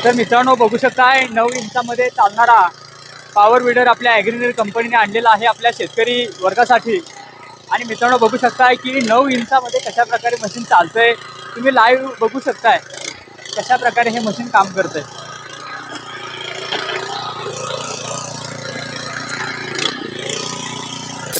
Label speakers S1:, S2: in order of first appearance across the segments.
S1: तर मित्रांनो बघू शकताय 9 इंचामध्ये चालणारा पॉवर विडर आपल्या ॲग्रीनेर कंपनीने आणलेला आहे आपल्या शेतकरी वर्गासाठी। आणि मित्रांनो बघू शकताय की 9 इंचामध्ये कशा प्रकारे मशीन चालतंय, तुम्ही लाईव्ह बघू शकताय कशा प्रकारे हे मशीन काम करतंय।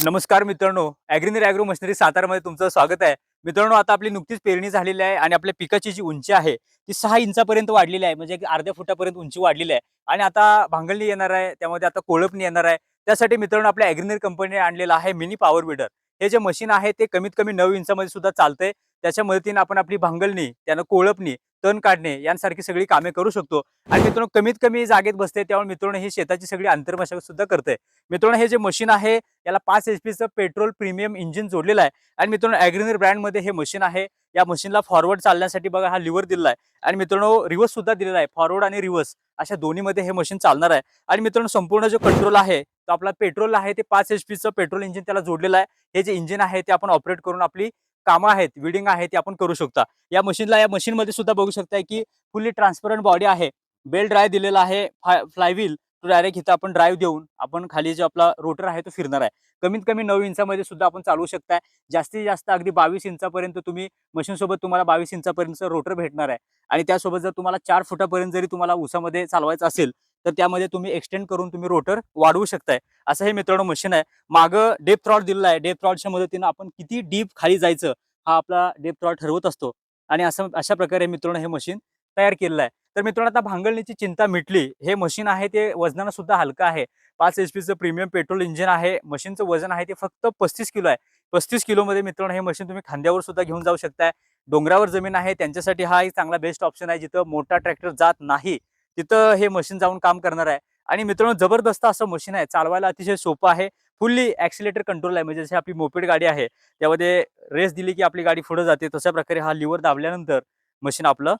S1: नमस्कार मित्रांनो, ॲग्रीनेर ॲग्रो मशिनरी सातारामध्ये तुमचं स्वागत आहे। मित्रांनो आता आपली नुकतीच पेरणी झालेली आहे आणि आपल्या पिकाची जी उंची आहे ती 6 इंचापर्यंत वाढलेली आहे, म्हणजे अर्ध्या फुटापर्यंत उंची वाढलेली आहे। आणि आता भांगलणी येणार आहे, त्यामध्ये आता कोळपणी येणार आहे। त्यासाठी मित्रांनो आपल्या ॲग्रीनेर कंपनीने आणलेला आहे मिनी पॉवर विडर। हे जे मशीन आहे ते कमीत कमी 9 इंचामध्ये सुद्धा चालतंय। त्याच्या मदतीने आपण आपली भांगलणी, त्यानं कोळपणी, तण काढणे यांसारखी सगळी कामे करू शकतो। आणि मित्रांनो कमीत कमी जागेत बसते, त्यामुळे मित्रांनो ही शेताची सगळी आंतरमशागत सुद्धा करते। मित्रांनो हे जे मशीन आहे याला 5 एचपीचं पेट्रोल प्रीमियम इंजिन जोडलेलं आहे। आणि मित्रांनो ॲग्रीनेर ब्रँडमध्ये हे मशीन आहे। या मशीनला फॉरवर्ड चालण्यासाठी बघा हा लिव्हर दिलेला आहे आणि मित्रांनो रिव्हर्स सुद्धा दिलेला आहे। फॉरवर्ड आणि रिव्हर्स अशा दोन्हीमध्ये हे मशीन चालणार आहे। आणि मित्रांनो संपूर्ण जो कंट्रोल आहे तो आपला पेट्रोल आहे, ते 5 एचपीचं पेट्रोल इंजिन त्याला जोडलेलं आहे। हे जे इंजिन आहे ते आपण ऑपरेट करून आपली कामं आहेत, विडिंग आहे ते आपण करू शकता। या मशीनमध्ये सुद्धा बघू शकताय की फुल्ली ट्रान्सपरंट बॉडी आहे, बेल ड्राय दिलेला आहे, फ्लायव्हील तो डायरेक्ट इथं आपण ड्राईव्ह देऊन आपण खाली जो आपला रोटर आहे तो फिरणार आहे। कमीत कमी 9 इंचामध्ये सुद्धा आपण चालवू शकताय। जास्तीत जास्त अगदी 22 इंचापर्यंत तुम्ही मशीन सोबत तुम्हाला 22 इंचापर्यंत रोटर भेटणार आहे। आणि त्यासोबत जर तुम्हाला 4 फुटापर्यंत जरी तुम्हाला ऊसामध्ये चालवायचं असेल तर त्यामध्ये तुम्ही एक्सटेंड करून तुम्ही रोटर वाढवू शकताय। असं हे मित्रांनो मशीन आहे। मागं डेप्थ रॉड दिलेला आहे, डेप्थ रॉडच्या मदतीने आपण किती डीप खाली जायचं हा आपला डेप्थ रॉड ठरवत असतो। आणि अशा प्रकारे मित्रांनो हे मशीन तयार केलेलं आहे। तर मित्रांनो आता भांगलणीची चिंता मिटली। हे मशीन आहे ते वजनानं सुद्धा हलकं आहे। 5 एचपीचं प्रीमियम पेट्रोल इंजिन आहे। मशीनचं वजन आहे ते फक्त 35 किलो आहे। 35 किलोमध्ये मित्रांनो हे मशीन तुम्ही खांद्यावर सुद्धा घेऊन जाऊ शकताय। डोंगरावर जमीन आहे त्यांच्यासाठी हा एक चांगला बेस्ट ऑप्शन आहे, जिथं मोठा ट्रॅक्टर जात नाही तिथं हे मशीन जाऊन काम करणार आहे। आणि मित्रांनो जबरदस्त असं मशीन आहे, चालवायला अतिशय सोपं आहे। फुल्ली ॲक्सिलेटर कंट्रोल आहे, म्हणजे जशी आपली मोपेड गाडी आहे त्यामध्ये रेस दिली की आपली गाडी पुढे जाते, तशा प्रकारे हा लिव्हर दाबल्यानंतर मशीन आपलं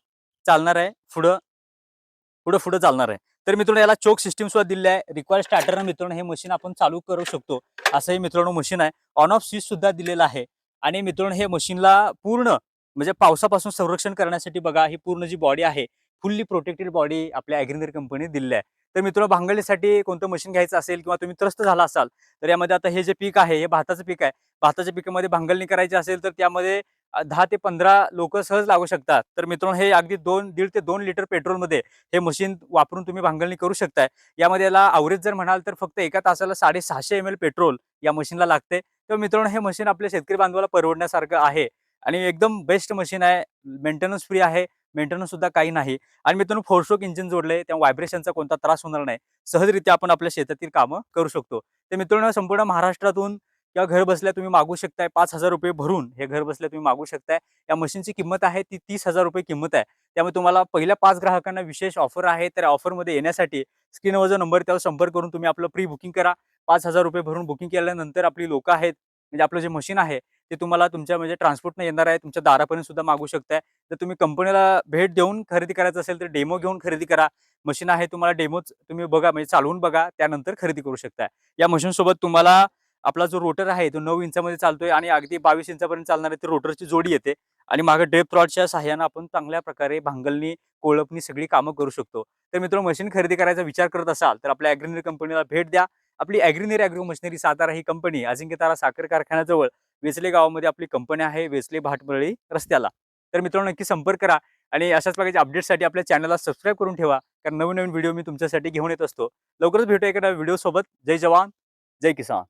S1: चालणार आहे, पुढं पुढं पुढं चालणार आहे। तर मित्रांनो याला चोक सिस्टीम सुद्धा दिलेली आहे। रिक्वायर्ड स्टार्टरनं मित्रांनो हे मशीन आपण चालू करू शकतो, असं हे मित्रांनो मशीन आहे। ऑन ऑफ स्विच सुद्धा दिलेला आहे। आणि मित्रांनो हे मशीनला पूर्ण म्हणजे पावसापासून संरक्षण करण्यासाठी बघा ही पूर्ण जी बॉडी आहे फुल्ली प्रोटेक्टेड बॉडी आपल्या ॲग्रीनेर कंपनीने दिलेली आहे। तर मित्रांनो भांगलणीसाठी कोणतं मशीन घ्यायचं असेल किंवा तुम्ही त्रस्त झाला असाल तर यामध्ये आता हे जे पीक आहे हे भाताचं पीक आहे। भाताच्या पिकामध्ये भांगलणी करायची असेल तर त्यामध्ये 10 ते 15 लोक सहज लागू शकतात। तर मित्रांनो हे अगदी 1.5 ते 2 लिटर पेट्रोलमध्ये हे मशीन वापरून तुम्ही भांगलणी करू शकताय। यामध्ये याला ॲव्हरेज जर म्हणाल तर फक्त एका तासाला 650 ml पेट्रोल या मशीनला लागते। तर मित्रांनो हे मशीन आपल्या शेतकरी बांधवाला परवडण्यासारखं आहे आणि एकदम बेस्ट मशीन आहे। मेंटेनन्स फ्री आहे, मेंटेनन्स सुद्धा काही नाही। आणि मित्रांनो 4 स्ट्रोक इंजिन जोडले, त्या व्हायब्रेशनचा कोणता त्रास होणार नाही। सहजरित्या आपण आपल्या शेतातील कामं करू शकतो। तर मित्रांनो संपूर्ण महाराष्ट्रातून किंवा घर बसल्या तुम्ही मागू शकताय, 5,000 रुपये भरून हे घर बसल्या तुम्ही मागू शकताय। या मशीनची किंमत आहे ती 30,000 रुपये किंमत आहे। त्यामुळे तुम्हाला पहिल्या 5 ग्राहकांना विशेष ऑफर आहे। तर ऑफरमध्ये येण्यासाठी स्क्रीनवर जो नंबर त्यावर संपर्क करून तुम्ही आपलं प्री बुकिंग करा। 5,000 रुपये भरून बुकिंग केल्यानंतर आपली लोकं आहेत, म्हणजे आपलं जे मशीन आहे ते तुम्हाला तुमच्या म्हणजे ट्रान्सपोर्टने येणार आहे, तुमच्या दारापर्यंत सुद्धा मागू शकताय। जर तुम्ही कंपनीला भेट देऊन खरेदी करायचं असेल तर डेमो घेऊन खरेदी करा। मशीन आहे तुम्हाला डेमोच तुम्ही बघा, म्हणजे चालवून बघा, त्यानंतर खरेदी करू शकताय। या मशीनसोबत तुम्हाला आपला जो रोटर आहे तो 9 इंचामध्ये चालतोय आणि अगदी 22 इंचापर्यंत चालणारी ती रोटरची जोडी येते। आणि मागे डेप्थ रॉडच्या सहाय्याने आपण चांगल्या प्रकारे भांगलणी, कोळपणी सगळी कामं करू शकतो। तर मित्रांनो मशीन खरेदी करायचा विचार करत असाल तर आपल्या ॲग्रीनेर कंपनीला भेट द्या। आपली ॲग्रीनेर ॲग्रो मशिनरी सातारा ही कंपनी अजिंक्यतारा साखर कारखान्याजवळ वेचले गावामध्ये आपली कंपनी आहे, वेचले भाटमळी रस्त्याला। तर मित्रांनो नक्की संपर्क करा आणि अशाच प्रकारच्या अपडेट्ससाठी आपल्या चॅनलला सबस्क्राईब करून ठेवा, कारण नवीन नवीन व्हिडिओ मी तुमच्यासाठी घेऊन येत असतो। लवकरच भेटूया एका व्हिडिओ सोबत। जय जवान, जय किसान।